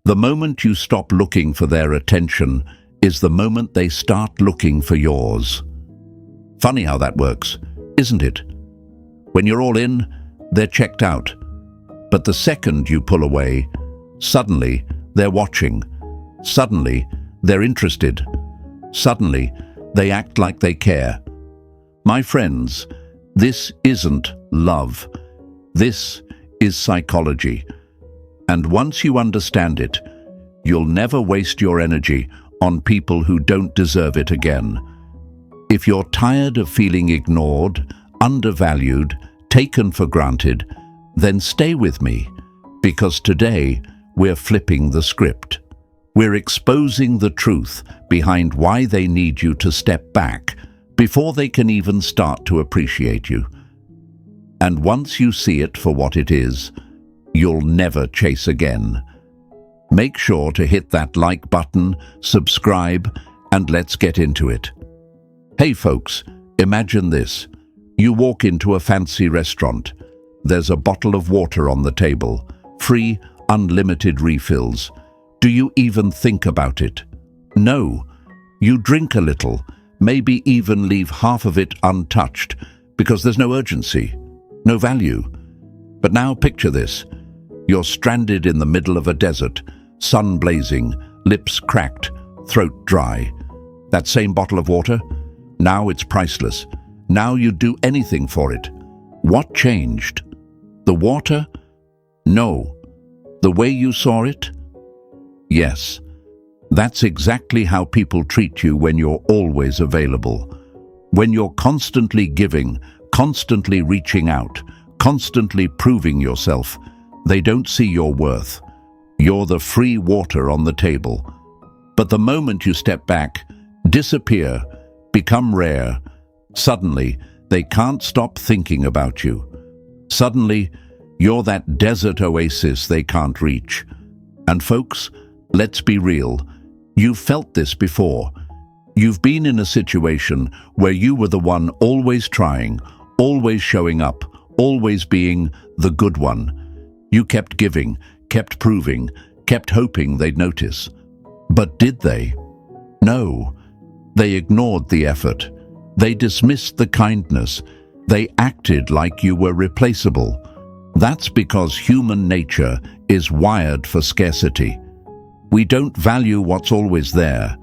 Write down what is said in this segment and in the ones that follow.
The moment you stop looking for their attention is the moment they start looking for yours. Funny how that works, isn't it? When you're all in, they're checked out. But the second you pull away, suddenly they're watching. Suddenly they're interested. Suddenly they act like they care. My friends, this isn't love. This is psychology. And once you understand it, you'll never waste your energy on people who don't deserve it again. If you're tired of feeling ignored, undervalued, taken for granted, then stay with me, because today we're flipping the script. We're exposing the truth behind why they need you to step back before they can even start to appreciate you. And once you see it for what it is, you'll never chase again. Make sure to hit that like button, subscribe, and let's get into it. Hey folks, imagine this. You walk into a fancy restaurant. There's a bottle of water on the table, free, unlimited refills. Do you even think about it? No. You drink a little, maybe even leave half of it untouched, because there's no urgency, no value. But now picture this. You're stranded in the middle of a desert, sun blazing, lips cracked, throat dry. That same bottle of water? Now it's priceless. Now you'd do anything for it. What changed? The water? No. The way you saw it? Yes. That's exactly how people treat you when you're always available. When you're constantly giving, constantly reaching out, constantly proving yourself, they don't see your worth. You're the free water on the table. But the moment you step back, disappear, become rare, suddenly they can't stop thinking about you. Suddenly, you're that desert oasis they can't reach. And folks, let's be real. You've felt this before. You've been in a situation where you were the one always trying, always showing up, always being the good one. You kept giving, kept proving, kept hoping they'd notice. But did they? No. They ignored the effort. They dismissed the kindness. They acted like you were replaceable. That's because human nature is wired for scarcity. We don't value what's always there.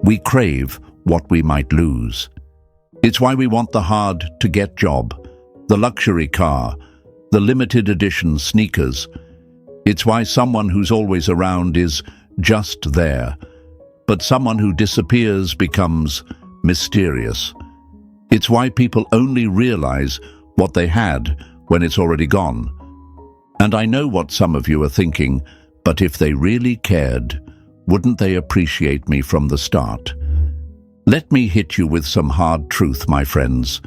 We crave what we might lose. It's why we want the hard-to-get job, the luxury car, the limited edition sneakers. It's why someone who's always around is just there, but someone who disappears becomes mysterious. It's why people only realize what they had when it's already gone. And I know what some of you are thinking, but if they really cared, wouldn't they appreciate me from the start? Let me hit you with some hard truth, my friends.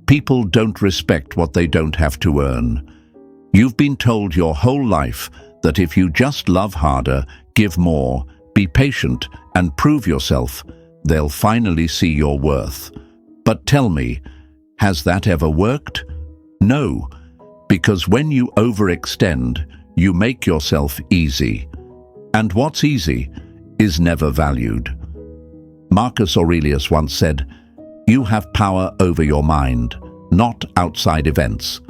People don't respect what they don't have to earn. You've been told your whole life that if you just love harder, give more, be patient, and prove yourself, they'll finally see your worth. But tell me, has that ever worked? No, because when you overextend, you make yourself easy. And what's easy is never valued. Marcus Aurelius once said, "You have power over your mind, not outside events.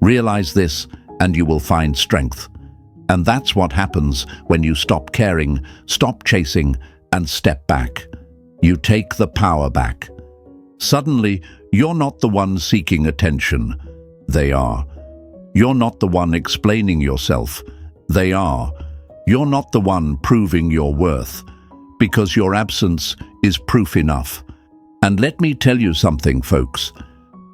Realize this and you will find strength." And that's what happens when you stop caring, stop chasing, and step back. You take the power back. Suddenly, you're not the one seeking attention. They are. You're not the one explaining yourself. They are. You're not the one proving your worth, because your absence is proof enough. And let me tell you something, folks.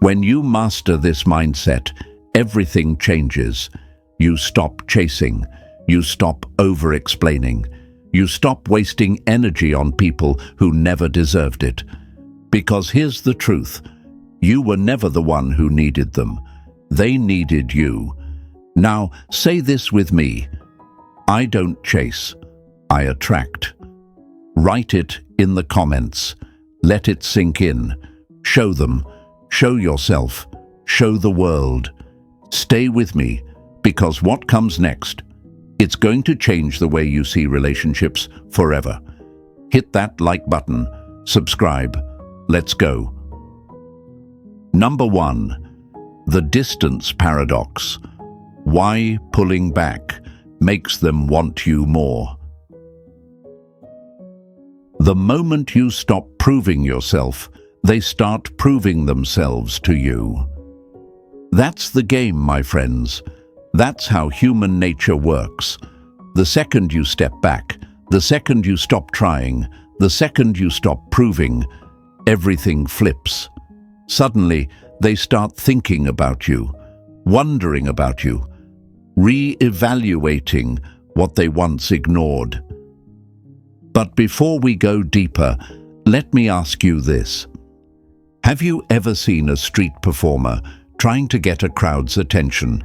When you master this mindset, everything changes. You stop chasing. You stop over-explaining. You stop wasting energy on people who never deserved it. Because here's the truth. You were never the one who needed them. They needed you. Now, say this with me. I don't chase. I attract. Write it in the comments. Let it sink in. Show them. Show yourself. Show the world. Stay with me, because what comes next It's going to change the way you see relationships forever. Hit that like button, subscribe. Let's go. Number 1. The distance paradox. Why pulling back makes them want you more. The moment you stop proving yourself, they start proving themselves to you. That's the game, my friends. That's how human nature works. The second you step back, the second you stop trying, the second you stop proving, everything flips. Suddenly, they start thinking about you, wondering about you, re-evaluating what they once ignored. But before we go deeper, let me ask you this. Have you ever seen a street performer trying to get a crowd's attention?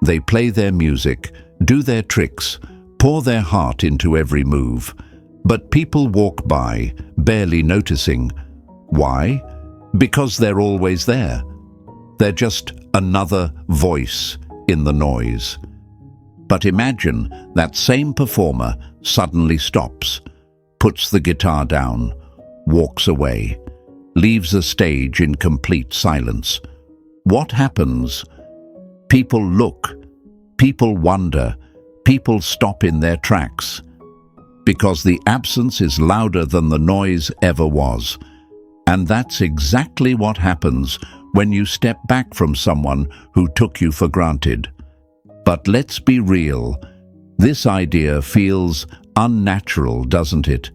They play their music, do their tricks, pour their heart into every move. But people walk by, barely noticing. Why? Because they're always there. They're just another voice in the noise. But imagine that same performer suddenly stops, puts the guitar down, walks away, leaves a stage in complete silence. What happens? People look, people wonder, people stop in their tracks. Because the absence is louder than the noise ever was. And that's exactly what happens when you step back from someone who took you for granted. But let's be real, this idea feels unnatural, doesn't it?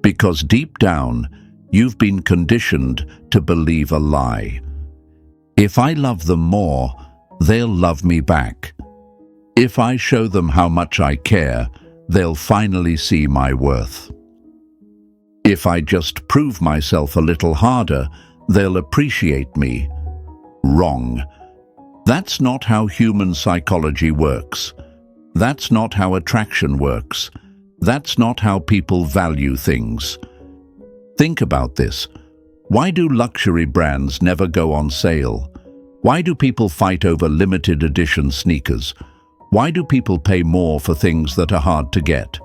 Because deep down, you've been conditioned to believe a lie. If I love them more, they'll love me back. If I show them how much I care, they'll finally see my worth. If I just prove myself a little harder, they'll appreciate me. Wrong. That's not how human psychology works. That's not how attraction works. That's not how people value things. Think about this. Why do luxury brands never go on sale? Why do people fight over limited edition sneakers? Why do people pay more for things that are hard to get?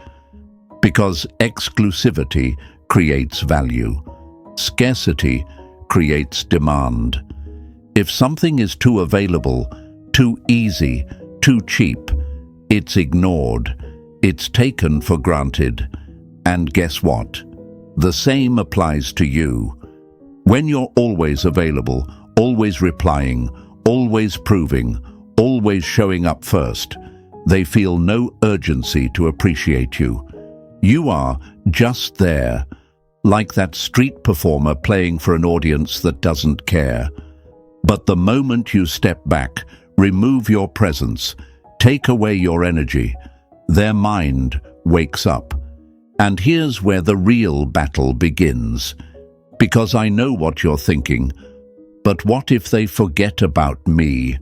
Because exclusivity creates value. Scarcity creates demand. If something is too available, too easy, too cheap, it's ignored. It's taken for granted. And guess what? The same applies to you. When you're always available, always replying, always proving, always showing up first, they feel no urgency to appreciate you. You are just there, like that street performer playing for an audience that doesn't care. But the moment you step back, remove your presence, take away your energy, their mind wakes up. And here's where the real battle begins. Because I know what you're thinking, but what if they forget about me?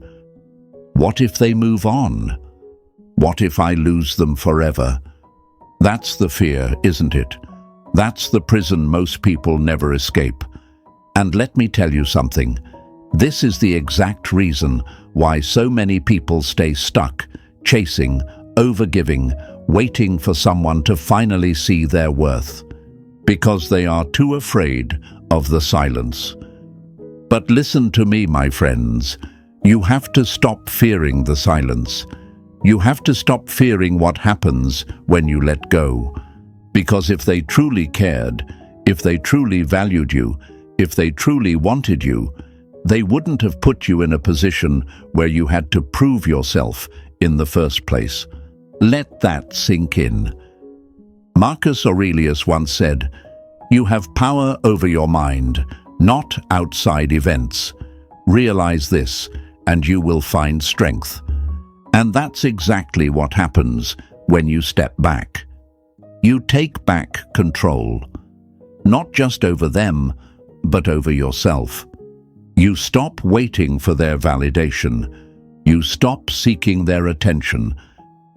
What if they move on? What if I lose them forever? That's the fear, isn't it? That's the prison most people never escape. And let me tell you something. This is the exact reason why so many people stay stuck, chasing, overgiving, waiting for someone to finally see their worth. Because they are too afraid of the silence. But listen to me, my friends. You have to stop fearing the silence. You have to stop fearing what happens when you let go. Because if they truly cared, if they truly valued you, if they truly wanted you, they wouldn't have put you in a position where you had to prove yourself in the first place. Let that sink in. Marcus Aurelius once said, "You have power over your mind, not outside events. Realize this, and you will find strength." And that's exactly what happens when you step back. You take back control, not just over them, but over yourself. You stop waiting for their validation. You stop seeking their attention.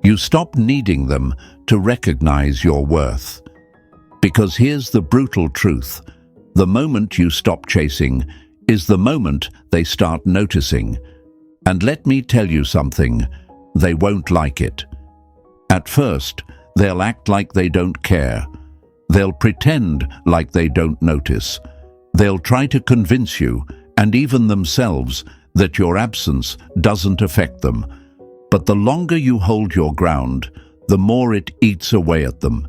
You stop needing them to recognize your worth. Because here's the brutal truth. The moment you stop chasing is the moment they start noticing. And let me tell you something, they won't like it. At first, they'll act like they don't care. They'll pretend like they don't notice. They'll try to convince you, and even themselves, that your absence doesn't affect them. But the longer you hold your ground, the more it eats away at them.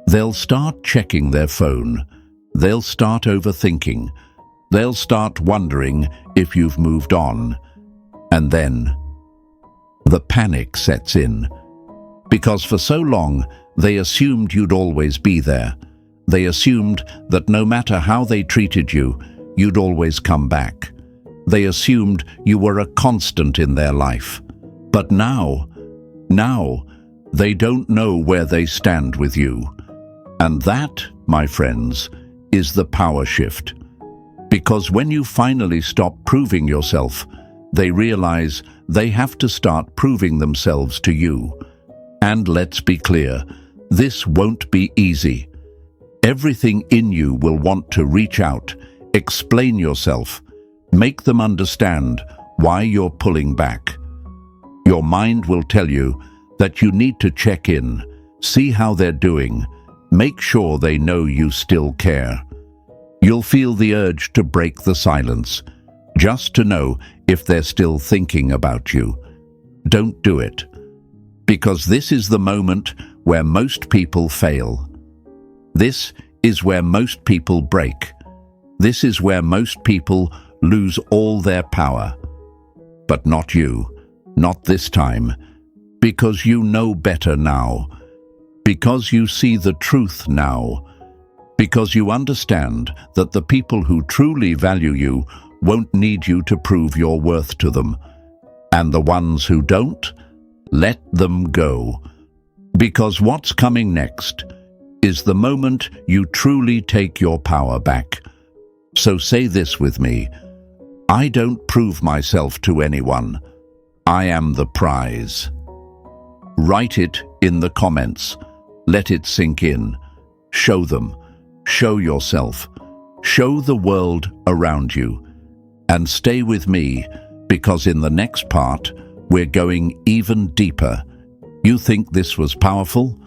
They'll start checking their phone. They'll start overthinking. They'll start wondering if you've moved on. And then the panic sets in. Because for so long, they assumed you'd always be there. They assumed that no matter how they treated you, you'd always come back. They assumed you were a constant in their life. But now, they don't know where they stand with you. And that, my friends, is the power shift. Because when you finally stop proving yourself, they realize they have to start proving themselves to you. And let's be clear, this won't be easy. Everything in you will want to reach out, explain yourself, make them understand why you're pulling back. Your mind will tell you that you need to check in, see how they're doing, make sure they know you still care. You'll feel the urge to break the silence, just to know if they're still thinking about you. Don't do it, because this is the moment where most people fail. This is where most people break. This is where most people lose all their power. But not you, not this time, because you know better now, because you see the truth now, because you understand that the people who truly value you won't need you to prove your worth to them. And the ones who don't, let them go. Because what's coming next is the moment you truly take your power back. So say this with me: I don't prove myself to anyone. I am the prize. Write it in the comments. Let it sink in. Show them. Show yourself. Show the world around you. And stay with me, because in the next part, we're going even deeper. You think this was powerful?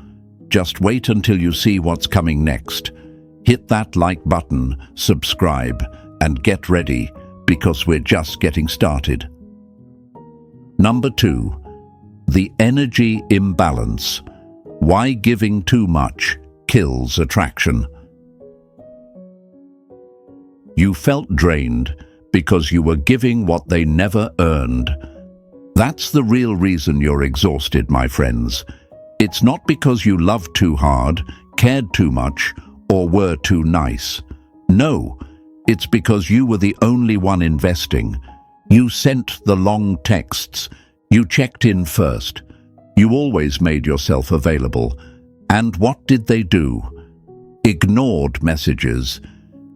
Just wait until you see what's coming next. Hit that like button, subscribe, and get ready, because we're just getting started. Number 2, the energy imbalance. Why giving too much kills attraction. You felt drained because you were giving what they never earned. That's the real reason you're exhausted, my friends. It's not because you loved too hard, cared too much, or were too nice. No, it's because you were the only one investing. You sent the long texts. You checked in first. You always made yourself available. And what did they do? Ignored messages,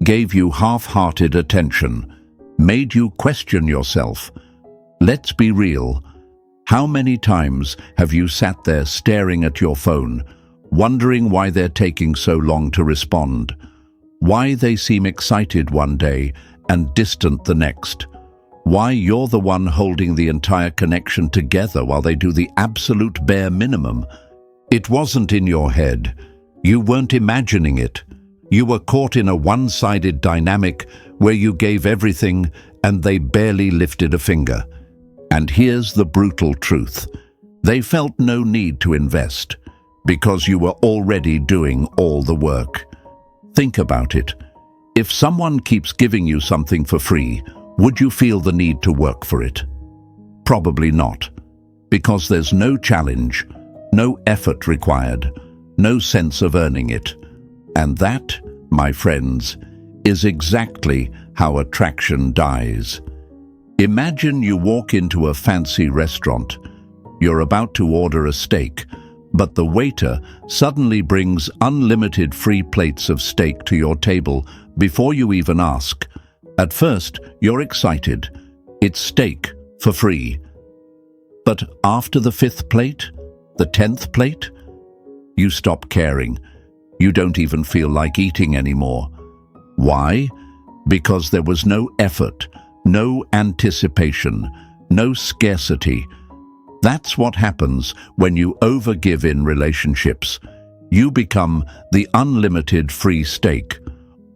gave you half-hearted attention, made you question yourself. Let's be real. How many times have you sat there staring at your phone, wondering why they're taking so long to respond? Why they seem excited one day and distant the next? Why you're the one holding the entire connection together while they do the absolute bare minimum? It wasn't in your head. You weren't imagining it. You were caught in a one-sided dynamic where you gave everything and they barely lifted a finger. And here's the brutal truth. They felt no need to invest because you were already doing all the work. Think about it. If someone keeps giving you something for free, would you feel the need to work for it? Probably not, because there's no challenge, no effort required, no sense of earning it. And that, my friends, is exactly how attraction dies. Imagine you walk into a fancy restaurant. You're about to order a steak, but the waiter suddenly brings unlimited free plates of steak to your table before you even ask. At first, you're excited. It's steak for free. But after the 5th plate, the 10th plate, you stop caring. You don't even feel like eating anymore. Why? Because there was no effort, no anticipation, no scarcity. That's what happens when you overgive in relationships. You become the unlimited free steak,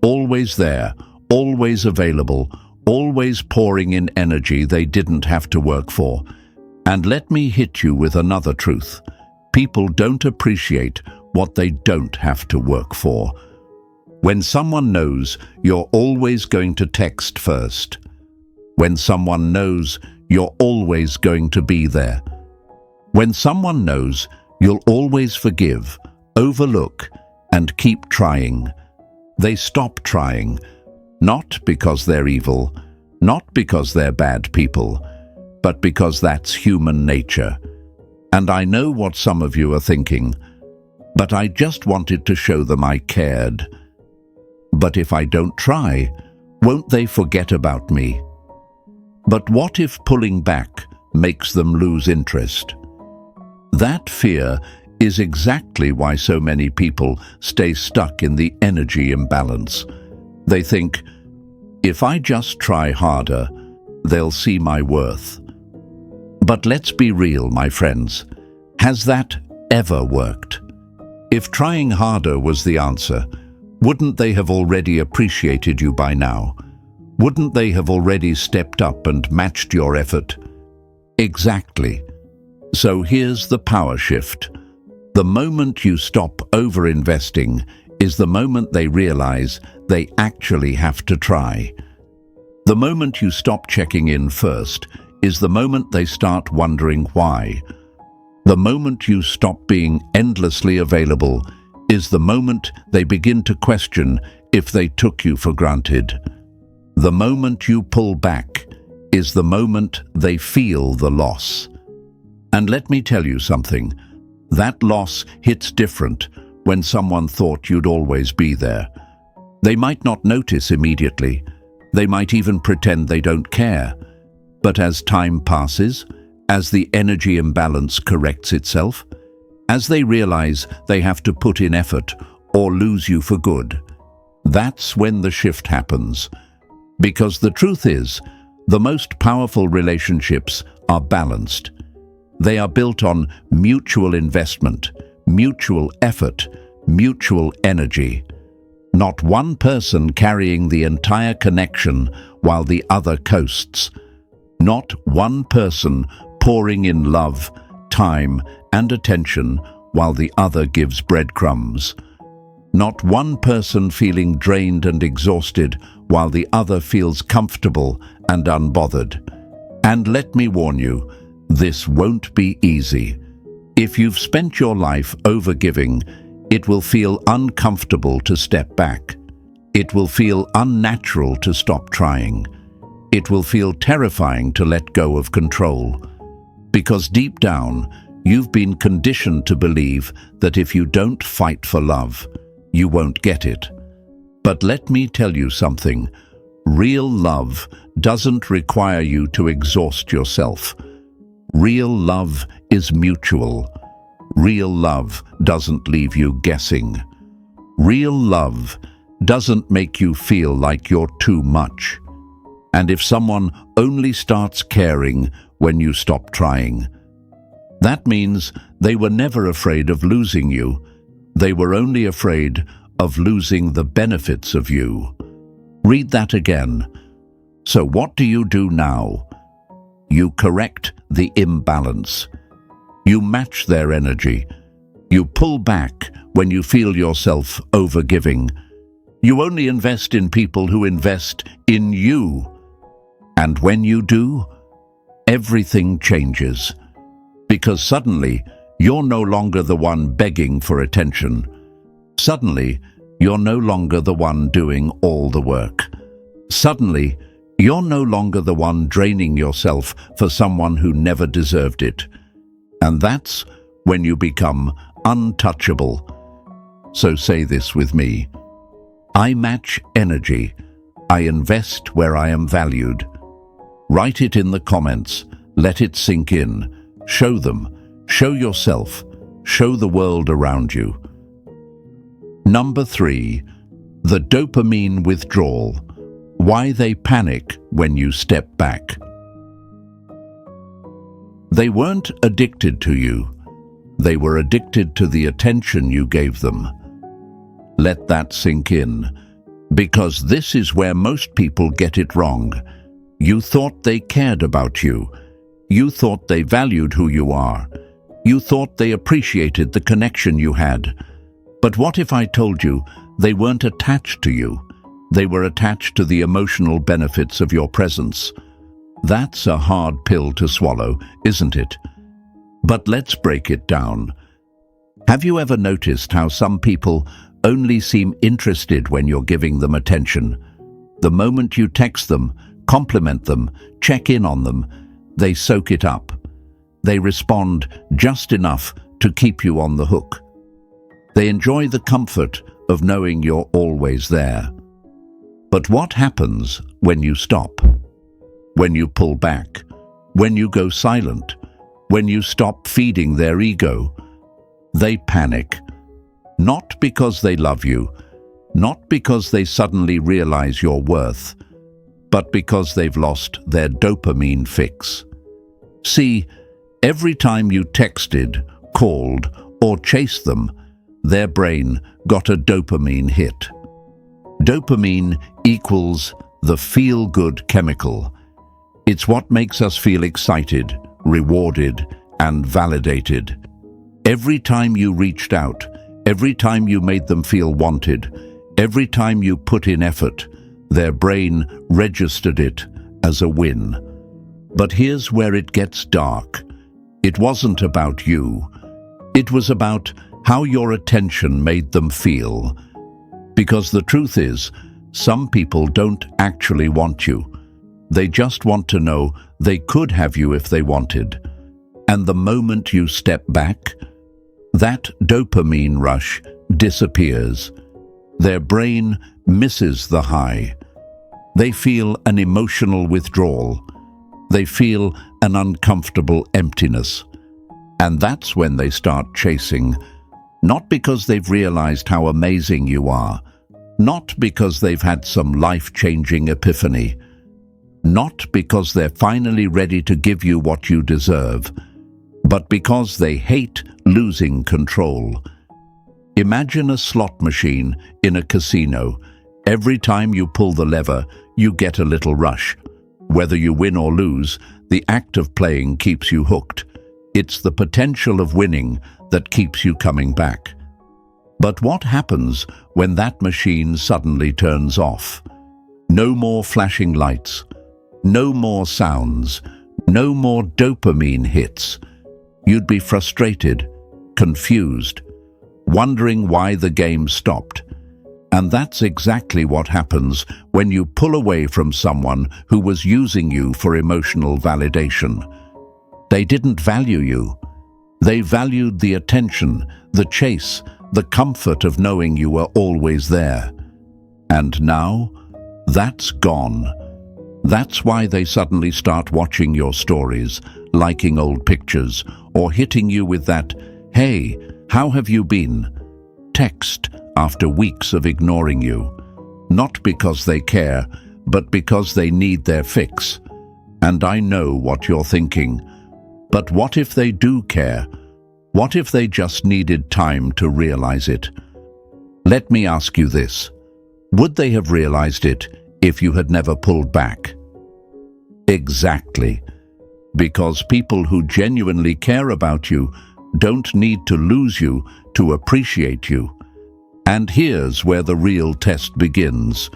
always there, always available, always pouring in energy they didn't have to work for. And let me hit you with another truth. People don't appreciate what they don't have to work for. When someone knows you're always going to text first, when someone knows you're always going to be there, when someone knows you'll always forgive, overlook, and keep trying, they stop trying, not because they're evil, not because they're bad people, but because that's human nature. And I know what some of you are thinking, but I just wanted to show them I cared. But if I don't try, won't they forget about me? But what if pulling back makes them lose interest? That fear is exactly why so many people stay stuck in the energy imbalance. They think, if I just try harder, they'll see my worth. But let's be real, my friends. Has that ever worked? If trying harder was the answer, wouldn't they have already appreciated you by now? Wouldn't they have already stepped up and matched your effort? Exactly. So here's the power shift. The moment you stop over-investing is the moment they realize they actually have to try. The moment you stop checking in first is the moment they start wondering why. The moment you stop being endlessly available is the moment they begin to question if they took you for granted. The moment you pull back is the moment they feel the loss. And let me tell you something, that loss hits different when someone thought you'd always be there. They might not notice immediately. They might even pretend they don't care. But as time passes, as the energy imbalance corrects itself, as they realize they have to put in effort or lose you for good, that's when the shift happens. Because the truth is, the most powerful relationships are balanced. They are built on mutual investment, mutual effort, mutual energy. Not one person carrying the entire connection while the other coasts. Not one person pouring in love, time, and attention while the other gives breadcrumbs. Not one person feeling drained and exhausted while the other feels comfortable and unbothered. And let me warn you, this won't be easy. If you've spent your life overgiving, it will feel uncomfortable to step back. It will feel unnatural to stop trying. It will feel terrifying to let go of control. Because deep down, you've been conditioned to believe that if you don't fight for love, you won't get it. But let me tell you something. Real love doesn't require you to exhaust yourself. Real love is mutual. Real love doesn't leave you guessing. Real love doesn't make you feel like you're too much. And if someone only starts caring when you stop trying, that means they were never afraid of losing you. They were only afraid of losing the benefits of you. Read that again. So what do you do now? You correct the imbalance. You match their energy. You pull back when you feel yourself overgiving. You only invest in people who invest in you. And when you do, everything changes. Because suddenly, you're no longer the one begging for attention. Suddenly, you're no longer the one doing all the work. Suddenly, you're no longer the one draining yourself for someone who never deserved it. And that's when you become untouchable. So say this with me. I match energy. I invest where I am valued. Write it in the comments. Let it sink in. Show them. Show yourself. Show the world around you. Number 3, the dopamine withdrawal. Why they panic when you step back. They weren't addicted to you. They were addicted to the attention you gave them. Let that sink in, because this is where most people get it wrong. You thought they cared about you. You thought they valued who you are. You thought they appreciated the connection you had. But what if I told you they weren't attached to you? They were attached to the emotional benefits of your presence. That's a hard pill to swallow, isn't it? But let's break it down. Have you ever noticed how some people only seem interested when you're giving them attention? The moment you text them, compliment them, check in on them, they soak it up. They respond just enough to keep you on the hook. They enjoy the comfort of knowing you're always there. But what happens when you stop? When you pull back? When you go silent? When you stop feeding their ego? They panic. Not because they love you, not because they suddenly realize your worth, but because they've lost their dopamine fix. See, every time you texted, called, or chased them, their brain got a dopamine hit. Dopamine equals the feel-good chemical. It's what makes us feel excited, rewarded, and validated. Every time you reached out, every time you made them feel wanted, every time you put in effort, their brain registered it as a win. But here's where it gets dark. It wasn't about you. It was about how your attention made them feel. Because the truth is, some people don't actually want you. They just want to know they could have you if they wanted. And the moment you step back, that dopamine rush disappears. Their brain misses the high. They feel an emotional withdrawal. They feel an uncomfortable emptiness. And that's when they start chasing, not because they've realized how amazing you are, not because they've had some life-changing epiphany, not because they're finally ready to give you what you deserve, but because they hate losing control. Imagine a slot machine in a casino. Every time you pull the lever, you get a little rush. Whether you win or lose, the act of playing keeps you hooked. It's the potential of winning that keeps you coming back. But what happens when that machine suddenly turns off? No more flashing lights, no more sounds, no more dopamine hits. You'd be frustrated, confused, wondering why the game stopped. And that's exactly what happens when you pull away from someone who was using you for emotional validation. They didn't value you. They valued the attention, the chase, the comfort of knowing you were always there. And now, that's gone. That's why they suddenly start watching your stories, liking old pictures, or hitting you with that, "Hey, how have you been?" text after weeks of ignoring you. Not because they care, but because they need their fix. And I know what you're thinking. But what if they do care? What if they just needed time to realize it? Let me ask you this. Would they have realized it if you had never pulled back? Exactly. Because people who genuinely care about you don't need to lose you to appreciate you. And here's where the real test begins.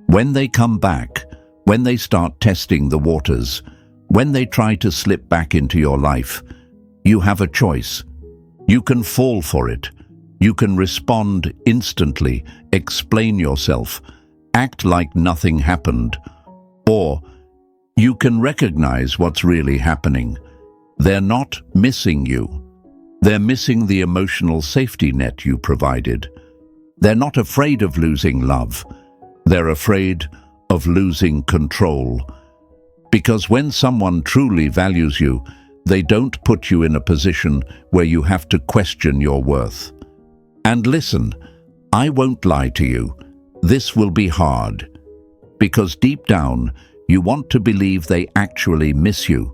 When they come back, when they start testing the waters, when they try to slip back into your life, you have a choice. You can fall for it. You can respond instantly, explain yourself, act like nothing happened. Or you can recognize what's really happening. They're not missing you. They're missing the emotional safety net you provided. They're not afraid of losing love. They're afraid of losing control. Because when someone truly values you, they don't put you in a position where you have to question your worth. And listen, I won't lie to you. This will be hard. Because deep down, you want to believe they actually miss you.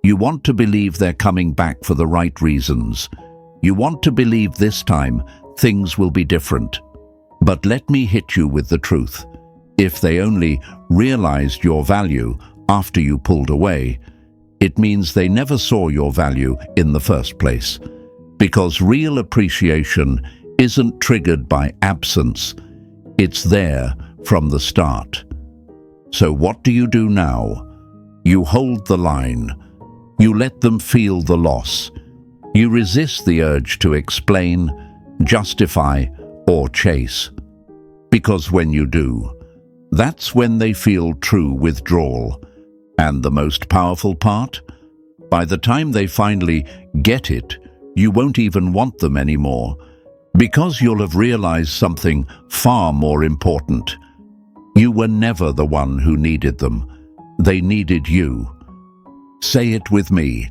You want to believe they're coming back for the right reasons. You want to believe this time things will be different. But let me hit you with the truth. If they only realized your value after you pulled away, it means they never saw your value in the first place. Because real appreciation isn't triggered by absence. It's there from the start. So what do you do now? You hold the line. You let them feel the loss. You resist the urge to explain, justify, or chase. Because when you do, that's when they feel true withdrawal. And the most powerful part? By the time they finally get it, you won't even want them anymore, because you'll have realized something far more important. You were never the one who needed them. They needed you. Say it with me.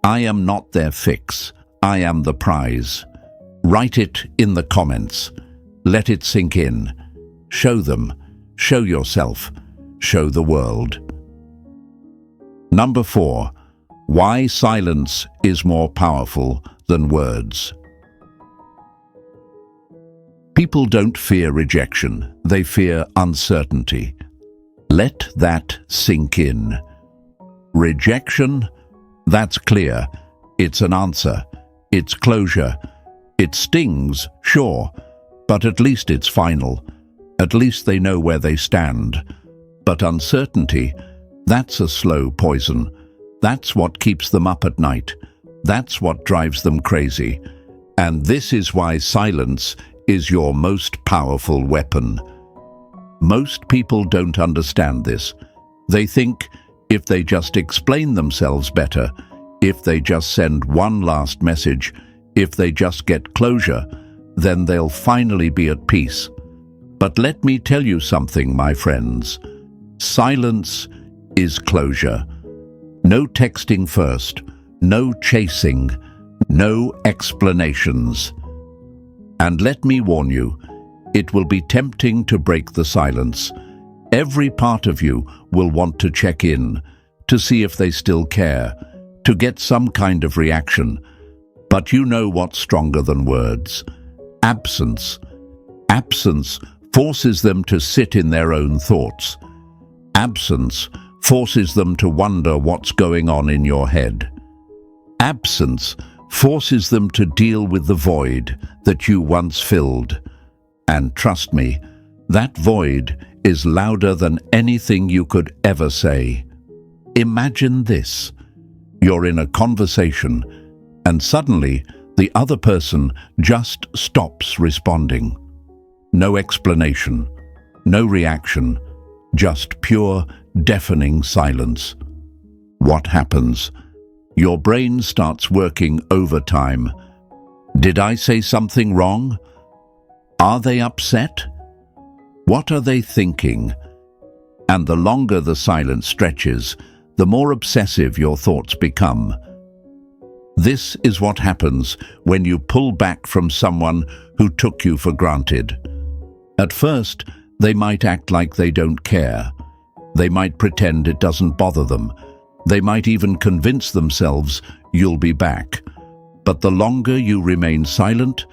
I am not their fix. I am the prize. Write it in the comments. Let it sink in. Show them. Show yourself. Show the world. Number 4. Why silence is more powerful than words. People don't fear rejection. They fear uncertainty. Let that sink in. Rejection, that's clear. It's an answer. It's closure. It stings, sure, but at least it's final. At least they know where they stand. But uncertainty, that's a slow poison. That's what keeps them up at night. That's what drives them crazy. And this is why silence is your most powerful weapon. Most people don't understand this. They think if they just explain themselves better, if they just send one last message, if they just get closure, then they'll finally be at peace. But let me tell you something, my friends. Silence is closure. No texting first, no chasing, no explanations. And let me warn you, it will be tempting to break the silence. Every part of you will want to check in, to see if they still care, to get some kind of reaction. But you know what's stronger than words? Absence. Absence forces them to sit in their own thoughts. Absence forces them to wonder what's going on in your head. Absence forces them to deal with the void that you once filled. And trust me, that void is louder than anything you could ever say. Imagine this. You're in a conversation, and suddenly the other person just stops responding. No explanation, no reaction, just pure, deafening silence. What happens? Your brain starts working overtime. Did I say something wrong? Are they upset? What are they thinking? And the longer the silence stretches, the more obsessive your thoughts become. This is what happens when you pull back from someone who took you for granted. At first, they might act like they don't care. They might pretend it doesn't bother them. They might even convince themselves you'll be back. But the longer you remain silent,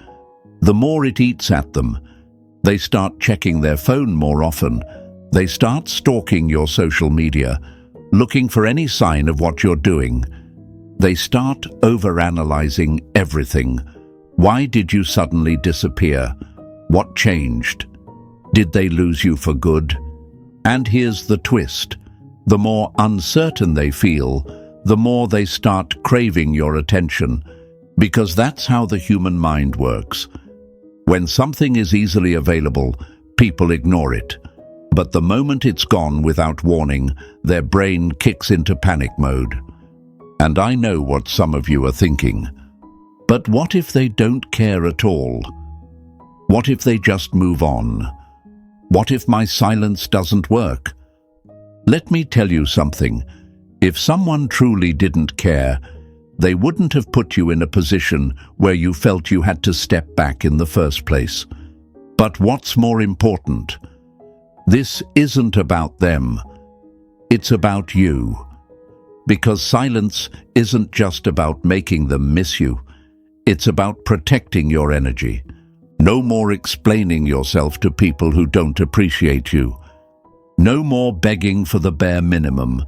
the more it eats at them. They start checking their phone more often. They start stalking your social media, looking for any sign of what you're doing. They start overanalyzing everything. Why did you suddenly disappear? What changed? Did they lose you for good? And here's the twist. The more uncertain they feel, the more they start craving your attention, because that's how the human mind works. When something is easily available, people ignore it. But the moment it's gone without warning, their brain kicks into panic mode. And I know what some of you are thinking. But what if they don't care at all? What if they just move on? What if my silence doesn't work? Let me tell you something. If someone truly didn't care, they wouldn't have put you in a position where you felt you had to step back in the first place. But what's more important? This isn't about them. It's about you. Because silence isn't just about making them miss you. It's about protecting your energy. No more explaining yourself to people who don't appreciate you. No more begging for the bare minimum.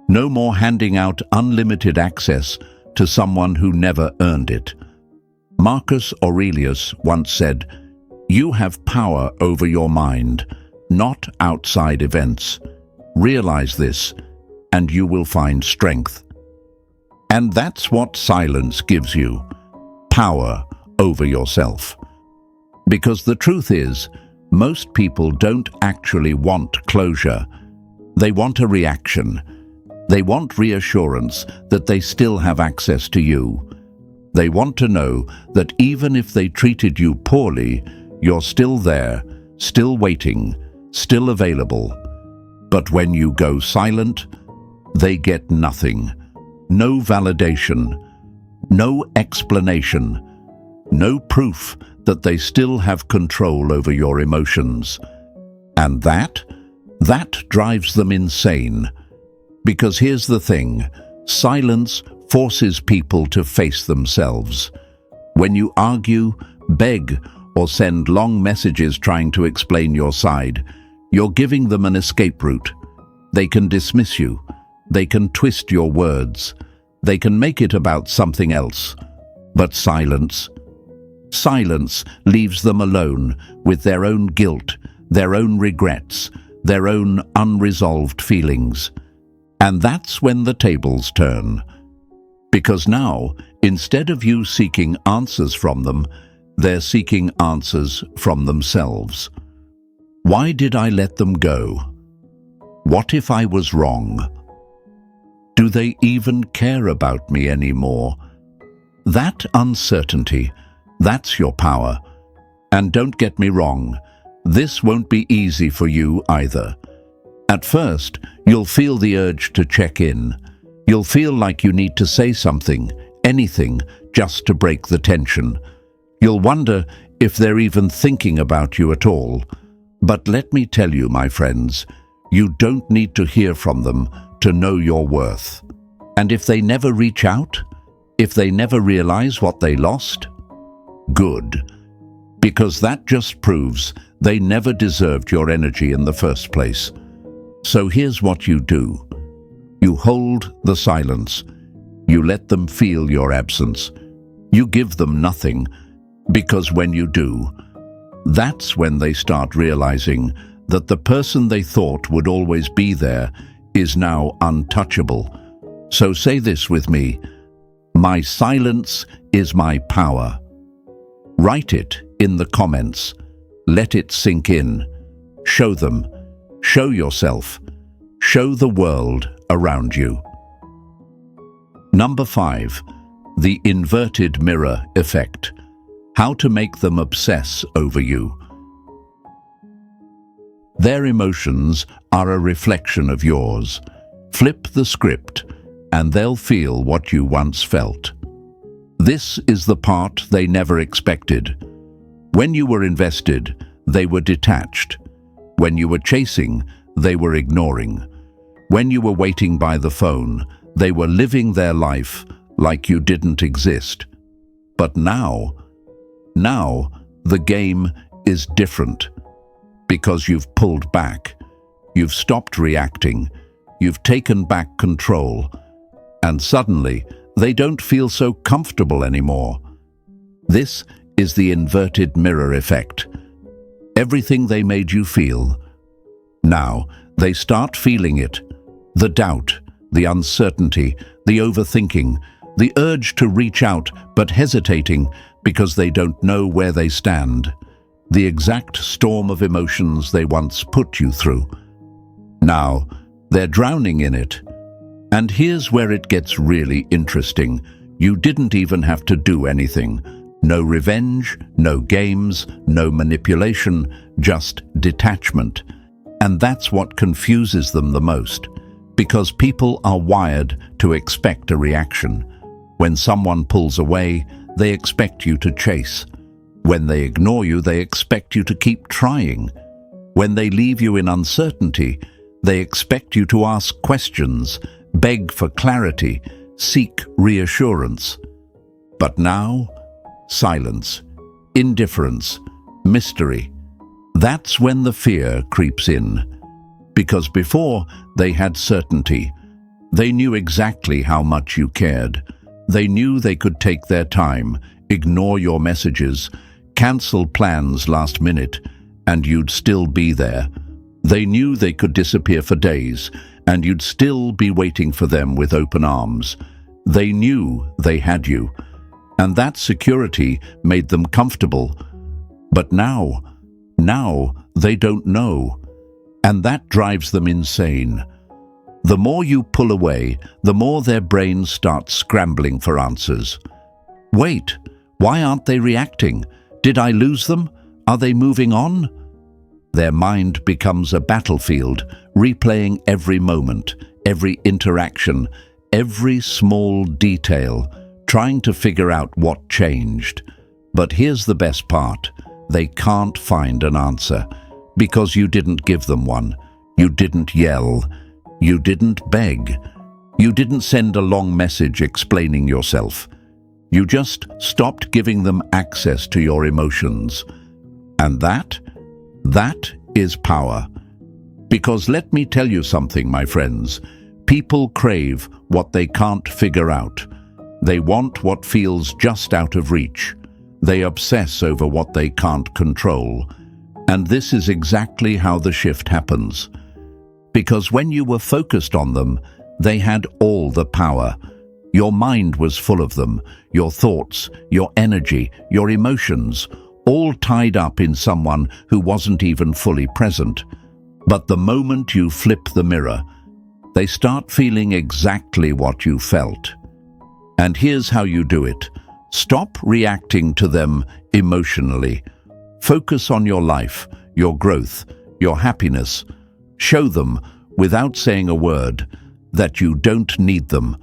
No more handing out unlimited access to someone who never earned it. Marcus Aurelius once said, "You have power over your mind, not outside events. Realize this, and you will find strength." And that's what silence gives you, power over yourself. Because the truth is, most people don't actually want closure. They want a reaction. They want reassurance that they still have access to you. They want to know that even if they treated you poorly, you're still there, still waiting, still available. But when you go silent, they get nothing. No validation, no explanation, no proof that they still have control over your emotions. And that drives them insane. Because here's the thing, silence forces people to face themselves. When you argue, beg, or send long messages trying to explain your side, you're giving them an escape route. They can dismiss you. They can twist your words. They can make it about something else. But silence leaves them alone with their own guilt, their own regrets, their own unresolved feelings. And that's when the tables turn. Because now, instead of you seeking answers from them, they're seeking answers from themselves. Why did I let them go? What if I was wrong? Do they even care about me anymore? That uncertainty, that's your power. And don't get me wrong, this won't be easy for you either. At first, you'll feel the urge to check in. You'll feel like you need to say something, anything, just to break the tension. You'll wonder if they're even thinking about you at all. But let me tell you, my friends, you don't need to hear from them to know your worth. And if they never reach out, if they never realize what they lost, good. Because that just proves they never deserved your energy in the first place. So here's what you do. You hold the silence. You let them feel your absence. You give them nothing, because when you do, that's when they start realizing that the person they thought would always be there is now untouchable. So say this with me: my silence is my power. Write it in the comments. Let it sink in. Show them. Show yourself. Show the world around you. Number 5, the inverted mirror effect. How to make them obsess over you. Their emotions are a reflection of yours. Flip the script, and they'll feel what you once felt. This is the part they never expected. When you were invested, they were detached. When you were chasing, they were ignoring. When you were waiting by the phone, they were living their life like you didn't exist. But now the game is different. Because you've pulled back, you've stopped reacting, you've taken back control, and suddenly they don't feel so comfortable anymore. This is the inverted mirror effect. Everything they made you feel, now they start feeling it. The doubt, the uncertainty, the overthinking, the urge to reach out but hesitating because they don't know where they stand. The exact storm of emotions they once put you through. Now, they're drowning in it. And here's where it gets really interesting. You didn't even have to do anything. No revenge, no games, no manipulation, just detachment. And that's what confuses them the most. Because people are wired to expect a reaction. When someone pulls away, they expect you to chase. When they ignore you, they expect you to keep trying. When they leave you in uncertainty, they expect you to ask questions, beg for clarity, seek reassurance. But now, silence, indifference, mystery. That's when the fear creeps in. Because before, they had certainty. They knew exactly how much you cared. They knew they could take their time, ignore your messages, cancel plans last minute, and you'd still be there. They knew they could disappear for days, and you'd still be waiting for them with open arms. They knew they had you, and that security made them comfortable. But now they don't know, and that drives them insane. The more you pull away, the more their brains start scrambling for answers. Wait, why aren't they reacting? Did I lose them? Are they moving on? Their mind becomes a battlefield, replaying every moment, every interaction, every small detail, trying to figure out what changed. But here's the best part. They can't find an answer, because you didn't give them one. You didn't yell. You didn't beg. You didn't send a long message explaining yourself. You just stopped giving them access to your emotions. And that is power. Because let me tell you something, my friends. People crave what they can't figure out. They want what feels just out of reach. They obsess over what they can't control. And this is exactly how the shift happens. Because when you were focused on them, they had all the power. Your mind was full of them, your thoughts, your energy, your emotions, all tied up in someone who wasn't even fully present. But the moment you flip the mirror, they start feeling exactly what you felt. And here's how you do it. Stop reacting to them emotionally. Focus on your life, your growth, your happiness. Show them, without saying a word, that you don't need them.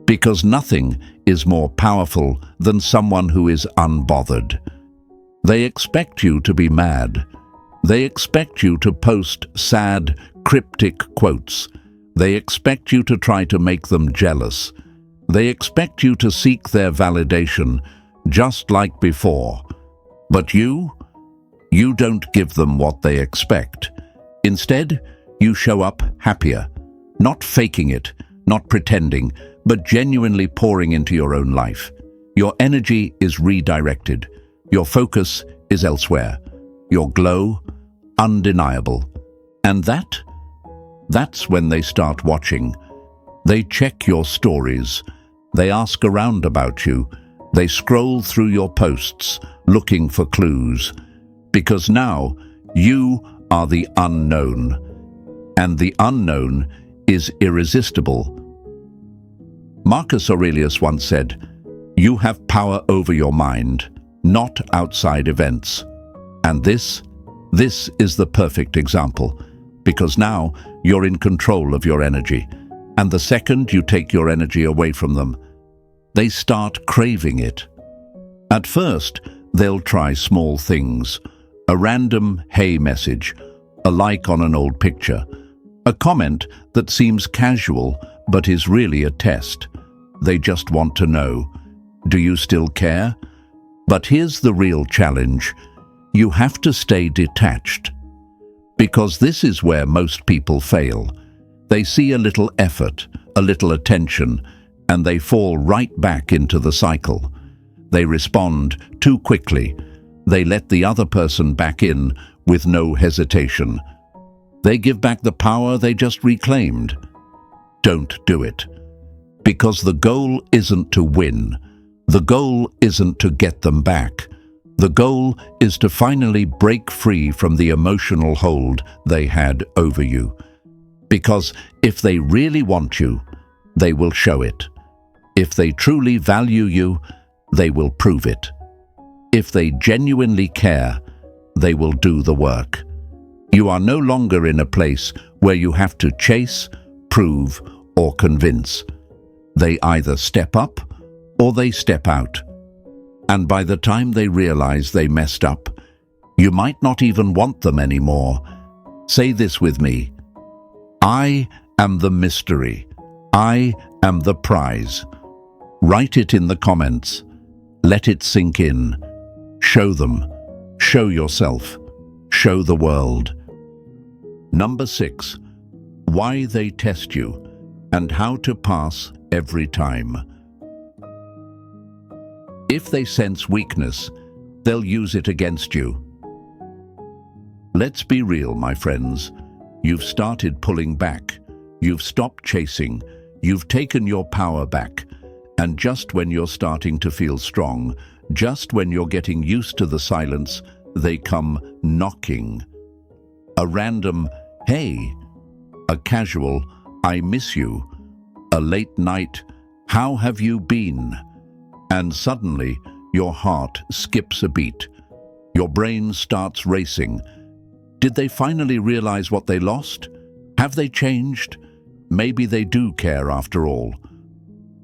Because nothing is more powerful than someone who is unbothered. They expect you to be mad. They expect you to post sad, cryptic quotes. They expect you to try to make them jealous. They expect you to seek their validation, just like before. But you don't give them what they expect. Instead, you show up happier, not faking it, not pretending, but genuinely pouring into your own life. Your energy is redirected. Your focus is elsewhere. Your glow, undeniable. And that's when they start watching. They check your stories. They ask around about you. They scroll through your posts, looking for clues. Because now, you are the unknown. And the unknown is irresistible. Marcus Aurelius once said, "You have power over your mind, not outside events." And this is the perfect example, because now you're in control of your energy. And the second you take your energy away from them, they start craving it. At first, they'll try small things. A random "hey" message, a like on an old picture, a comment that seems casual but is really a test. They just want to know, do you still care? But here's the real challenge. You have to stay detached. Because this is where most people fail. They see a little effort, a little attention, and they fall right back into the cycle. They respond too quickly. They let the other person back in with no hesitation. They give back the power they just reclaimed. Don't do it. Because the goal isn't to win. The goal isn't to get them back. The goal is to finally break free from the emotional hold they had over you. Because if they really want you, they will show it. If they truly value you, they will prove it. If they genuinely care, they will do the work. You are no longer in a place where you have to chase, prove, or convince. They either step up or they step out. And by the time they realize they messed up, you might not even want them anymore. Say this with me. I am the mystery. I am the prize. Write it in the comments. Let it sink in. Show them. Show yourself. Show the world. Number 6. Why they test you and how to pass every time. If they sense weakness, they'll use it against you. Let's be real, my friends. You've started pulling back. You've stopped chasing. You've taken your power back. And just when you're starting to feel strong, just when you're getting used to the silence, they come knocking. A random, "Hey," a casual, "I miss you," a late night, "How have you been?" And suddenly, your heart skips a beat. Your brain starts racing. Did they finally realize what they lost? Have they changed? Maybe they do care after all.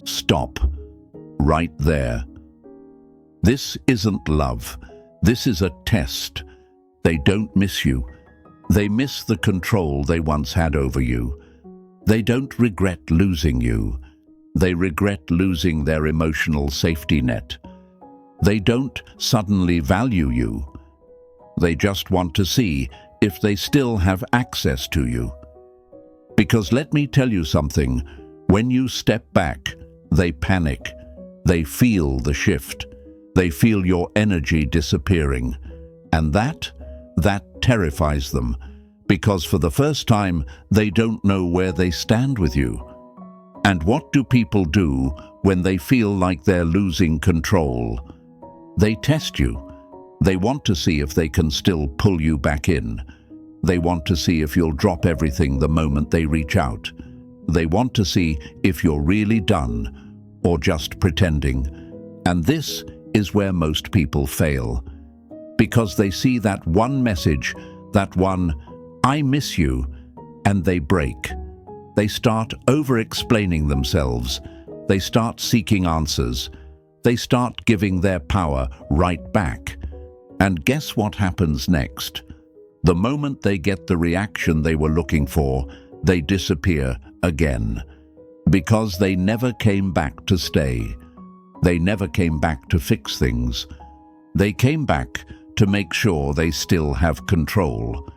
Stop. Right there. This isn't love. This is a test. They don't miss you. They miss the control they once had over you. They don't regret losing you. They regret losing their emotional safety net. They don't suddenly value you. They just want to see if they still have access to you. Because let me tell you something, when you step back, they panic. They feel the shift. They feel your energy disappearing. And that terrifies them, because for the first time, they don't know where they stand with you. And what do people do when they feel like they're losing control? They test you. They want to see if they can still pull you back in. They want to see if you'll drop everything the moment they reach out. They want to see if you're really done or just pretending. And this is where most people fail. Because they see that one message, that one, "I miss you," and they break. They start over-explaining themselves. They start seeking answers. They start giving their power right back. And guess what happens next? The moment they get the reaction they were looking for, they disappear again. Because they never came back to stay. They never came back to fix things. They came back to make sure they still have control.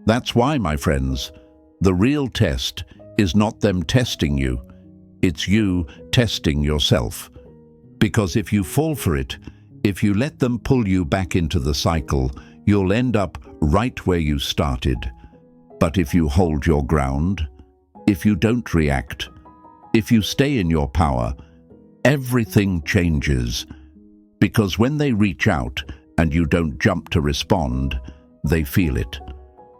That's why, my friends, the real test is not them testing you. It's you testing yourself. Because if you fall for it, if you let them pull you back into the cycle, you'll end up right where you started. But if you hold your ground, if you don't react, if you stay in your power, everything changes. Because when they reach out and you don't jump to respond, they feel it.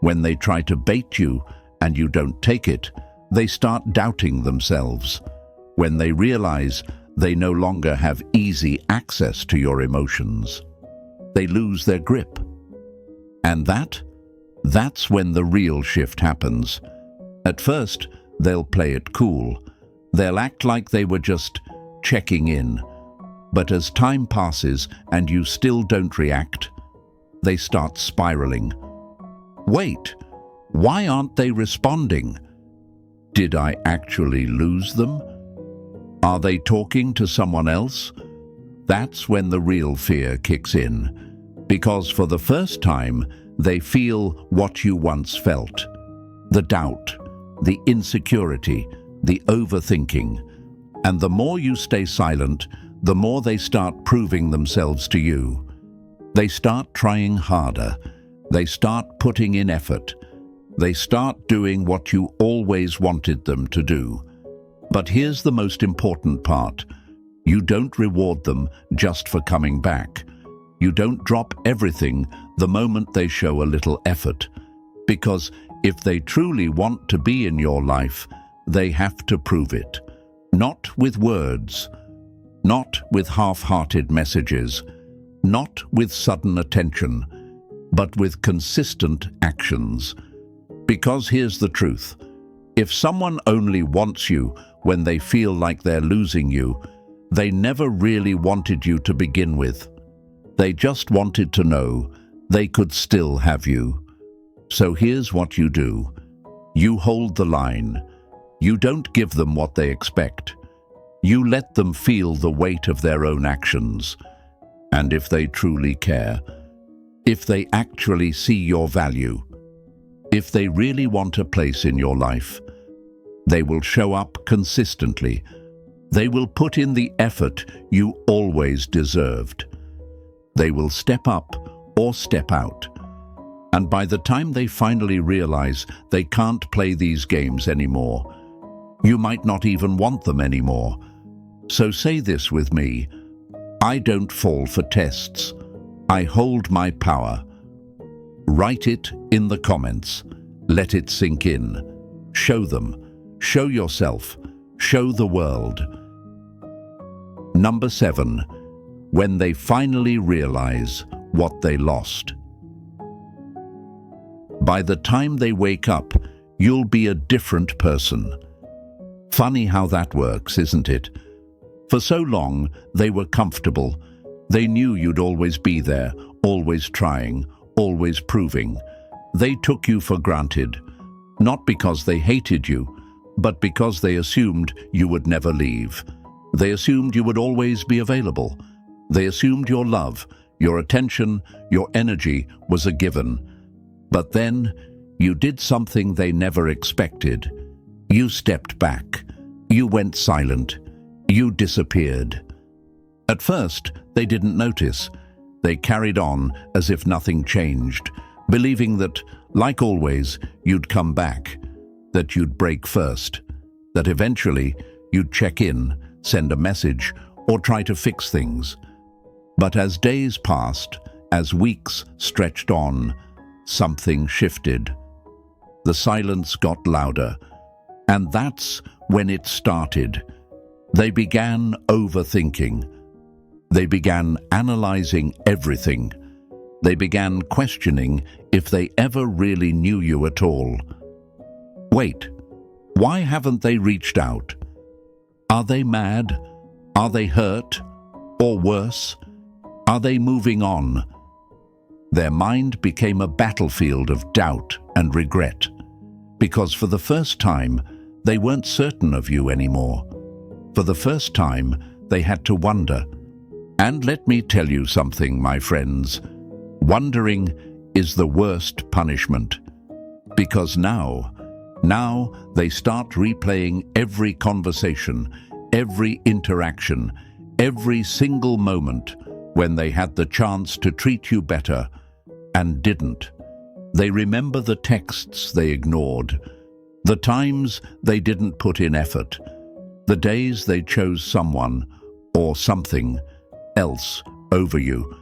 When they try to bait you and you don't take it, they start doubting themselves. When they realize they no longer have easy access to your emotions, they lose their grip. And that's when the real shift happens. At first, they'll play it cool. They'll act like they were just checking in. But as time passes and you still don't react, they start spiraling. Wait, why aren't they responding? Did I actually lose them? Are they talking to someone else? That's when the real fear kicks in. Because for the first time, they feel what you once felt. The doubt, the insecurity, the overthinking. And the more you stay silent, the more they start proving themselves to you. They start trying harder. They start putting in effort. They start doing what you always wanted them to do. But here's the most important part. You don't reward them just for coming back. You don't drop everything the moment they show a little effort. Because if they truly want to be in your life, they have to prove it. Not with words, not with half-hearted messages, not with sudden attention, but with consistent actions. Because here's the truth. If someone only wants you when they feel like they're losing you, they never really wanted you to begin with. They just wanted to know they could still have you. So here's what you do. You hold the line. You don't give them what they expect. You let them feel the weight of their own actions. And if they truly care, if they actually see your value, if they really want a place in your life, they will show up consistently. They will put in the effort you always deserved. They will step up or step out. And by the time they finally realize they can't play these games anymore, you might not even want them anymore. So say this with me: I don't fall for tests. I hold my power. Write it in the comments. Let it sink in. Show them. Show yourself. Show the world. Number 7. When they finally realize what they lost. By the time they wake up, you'll be a different person. Funny how that works, isn't it? For so long, they were comfortable. They knew you'd always be there, always trying, always proving. They took you for granted, not because they hated you, but because they assumed you would never leave. They assumed you would always be available. They assumed your love, your attention, your energy was a given. But then, you did something they never expected. You stepped back. You went silent. You disappeared. At first, they didn't notice. They carried on as if nothing changed, believing that, like always, you'd come back, that you'd break first, that eventually you'd check in, send a message, or try to fix things. But as days passed, as weeks stretched on, something shifted. The silence got louder, and that's when it started. They began overthinking. They began analyzing everything. They began questioning if they ever really knew you at all. Wait, why haven't they reached out? Are they mad? Are they hurt? Or worse, are they moving on? Their mind became a battlefield of doubt and regret, because for the first time, they weren't certain of you anymore. For the first time, they had to wonder. And let me tell you something, my friends. Wondering is the worst punishment. Because now they start replaying every conversation, every interaction, every single moment when they had the chance to treat you better and didn't. They remember the texts they ignored, the times they didn't put in effort, the days they chose someone or something else over you.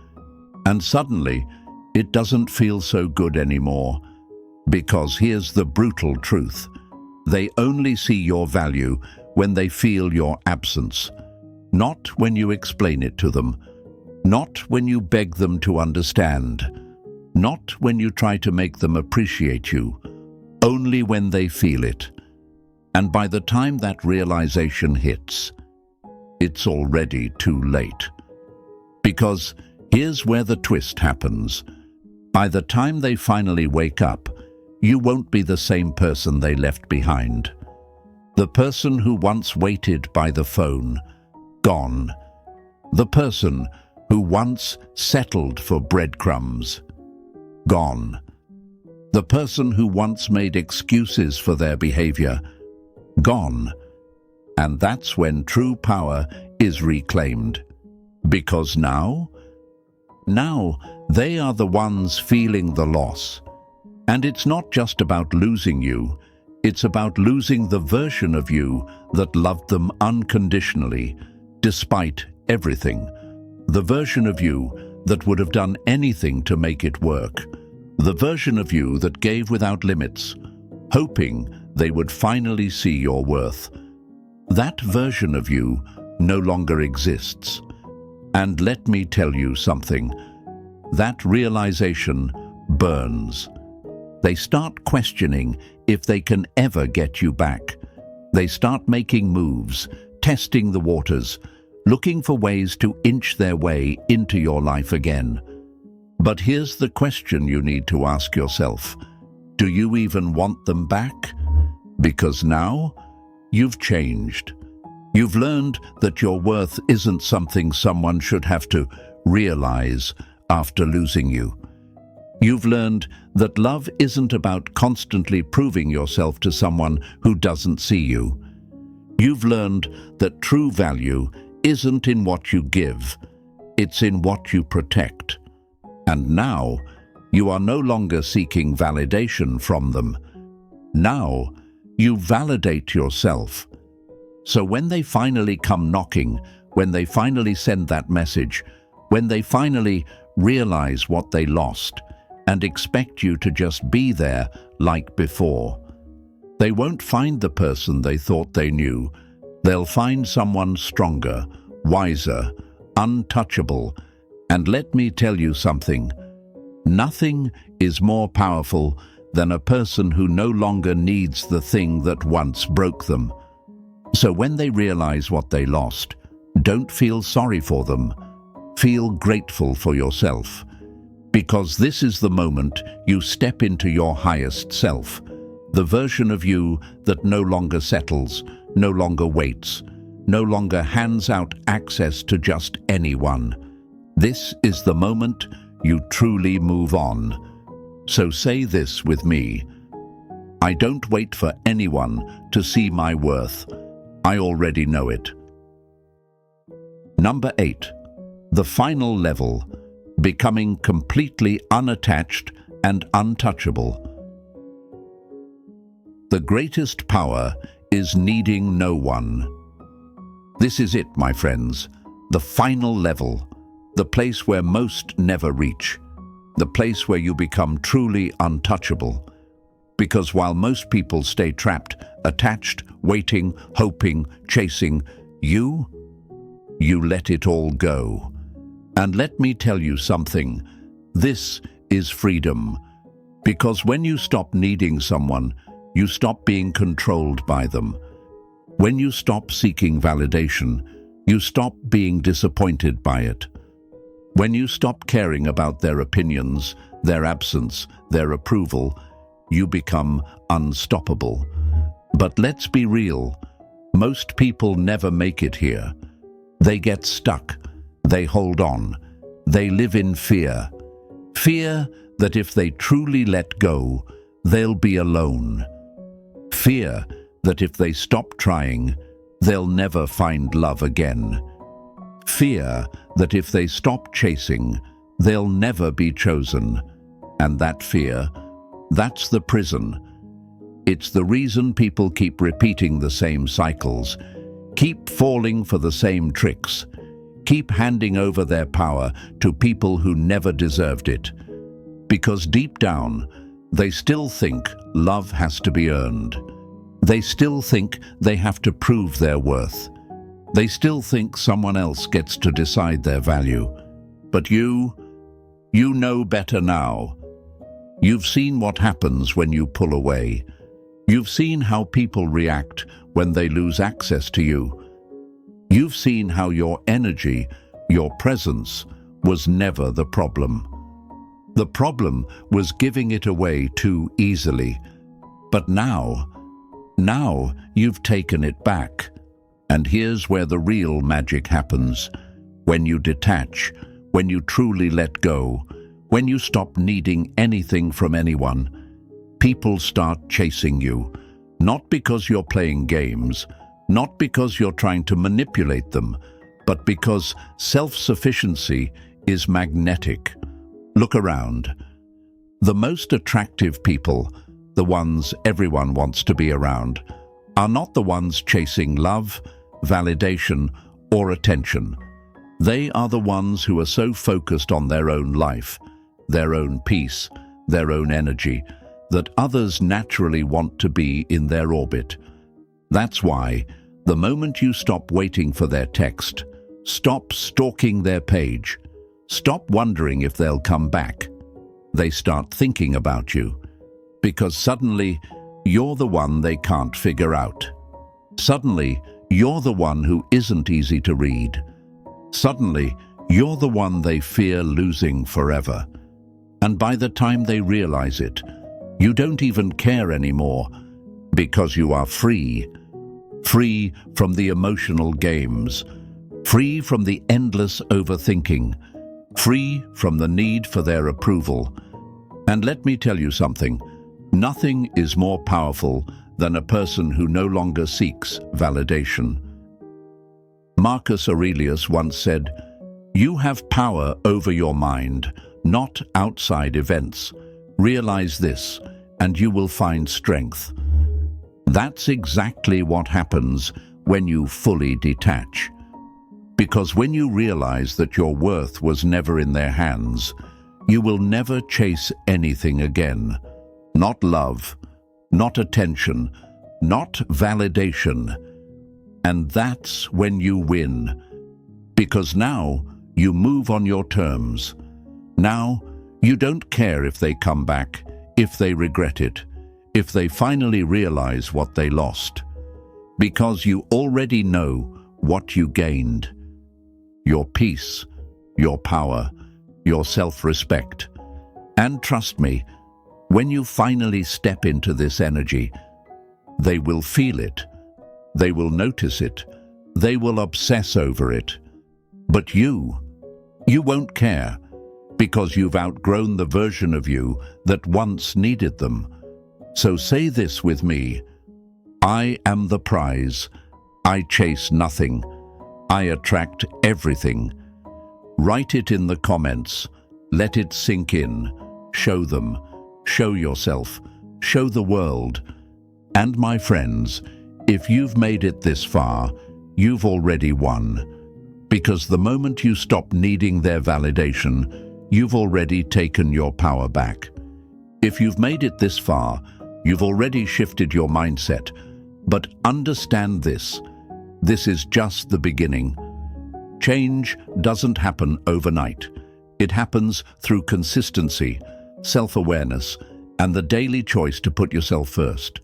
And suddenly, it doesn't feel so good anymore. Because here's the brutal truth. They only see your value when they feel your absence. Not when you explain it to them. Not when you beg them to understand. Not when you try to make them appreciate you. Only when they feel it. And by the time that realization hits, it's already too late. Because here's where the twist happens. By the time they finally wake up, you won't be the same person they left behind. The person who once waited by the phone, gone. The person who once settled for breadcrumbs, gone. The person who once made excuses for their behavior, gone. And that's when true power is reclaimed. Because now they are the ones feeling the loss. And it's not just about losing you, it's about losing the version of you that loved them unconditionally, despite everything. The version of you that would have done anything to make it work. The version of you that gave without limits, hoping they would finally see your worth. That version of you no longer exists. And let me tell you something. That realization burns. They start questioning if they can ever get you back. They start making moves, testing the waters, looking for ways to inch their way into your life again. But here's the question you need to ask yourself. Do you even want them back? Because now You've changed. You've learned that your worth isn't something someone should have to realize after losing you. You've learned that love isn't about constantly proving yourself to someone who doesn't see you. You've learned that true value isn't in what you give, it's in what you protect. And now, you are no longer seeking validation from them. Now, you validate yourself. So when they finally come knocking, when they finally send that message, when they finally realize what they lost, and expect you to just be there like before, they won't find the person they thought they knew. They'll find someone stronger, wiser, untouchable. And let me tell you something. Nothing is more powerful than a person who no longer needs the thing that once broke them. So when they realize what they lost, don't feel sorry for them. Feel grateful for yourself. Because this is the moment you step into your highest self, the version of you that no longer settles, no longer waits, no longer hands out access to just anyone. This is the moment you truly move on. So say this with me. I don't wait for anyone to see my worth. I already know it. Number 8. The final level. Becoming completely unattached and untouchable. The greatest power is needing no one. This is it, my friends, the final level, the place where most never reach, the place where you become truly untouchable. Because while most people stay trapped, attached, waiting, hoping, chasing, you let it all go. And let me tell you something, this is freedom. Because when you stop needing someone, you stop being controlled by them. When you stop seeking validation, you stop being disappointed by it. When you stop caring about their opinions, their absence, their approval, you become unstoppable. But let's be real, most people never make it here. They get stuck. They hold on. They live in fear. Fear that if they truly let go, they'll be alone. Fear that if they stop trying, they'll never find love again. Fear that if they stop chasing, they'll never be chosen. And that fear, that's the prison. It's the reason people keep repeating the same cycles, keep falling for the same tricks, keep handing over their power to people who never deserved it. Because deep down, they still think love has to be earned. They still think they have to prove their worth. They still think someone else gets to decide their value. But you know better now. You've seen what happens when you pull away. You've seen how people react when they lose access to you. You've seen how your energy, your presence, was never the problem. The problem was giving it away too easily. But now you've taken it back. And here's where the real magic happens. When you detach, when you truly let go, when you stop needing anything from anyone, people start chasing you. Not because you're playing games, not because you're trying to manipulate them, but because self-sufficiency is magnetic. Look around. The most attractive people, the ones everyone wants to be around, are not the ones chasing love, validation, or attention. They are the ones who are so focused on their own life, their own peace, their own energy, that others naturally want to be in their orbit. That's why, the moment you stop waiting for their text, stop stalking their page, stop wondering if they'll come back, they start thinking about you. Because suddenly, you're the one they can't figure out. Suddenly, you're the one who isn't easy to read. Suddenly, you're the one they fear losing forever. And by the time they realize it, you don't even care anymore, because you are free. free from the emotional games, free from the endless overthinking, free from the need for their approval. And let me tell you something, nothing is more powerful than a person who no longer seeks validation. Marcus Aurelius once said, "You have power over your mind, not outside events. Realize this, and you will find strength." That's exactly what happens when you fully detach. Because when you realize that your worth was never in their hands, you will never chase anything again. Not love, not attention, not validation. And that's when you win. Because now you move on your terms. Now you don't care if they come back, if they regret it, if they finally realize what they lost. Because you already know what you gained. Your peace, your power, your self-respect. And trust me, when you finally step into this energy, they will feel it, they will notice it, they will obsess over it. But you won't care, because you've outgrown the version of you that once needed them. So say this with me: I am the prize. I chase nothing. I attract everything. Write it in the comments. Let it sink in. Show them. Show yourself. Show the world. And my friends, if you've made it this far, you've already won. Because the moment you stop needing their validation, you've already taken your power back. If you've made it this far, you've already shifted your mindset. But understand this. This is just the beginning. Change doesn't happen overnight. It happens through consistency, self-awareness, and the daily choice to put yourself first.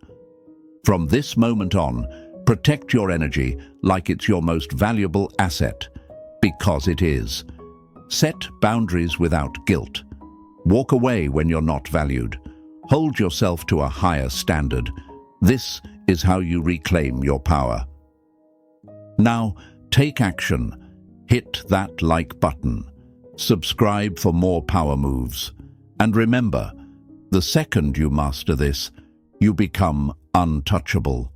From this moment on, protect your energy like it's your most valuable asset, because it is. Set boundaries without guilt. Walk away when you're not valued. Hold yourself to a higher standard. This is how you reclaim your power. Now, take action. Hit that like button. Subscribe for more power moves. And remember, the second you master this, you become untouchable.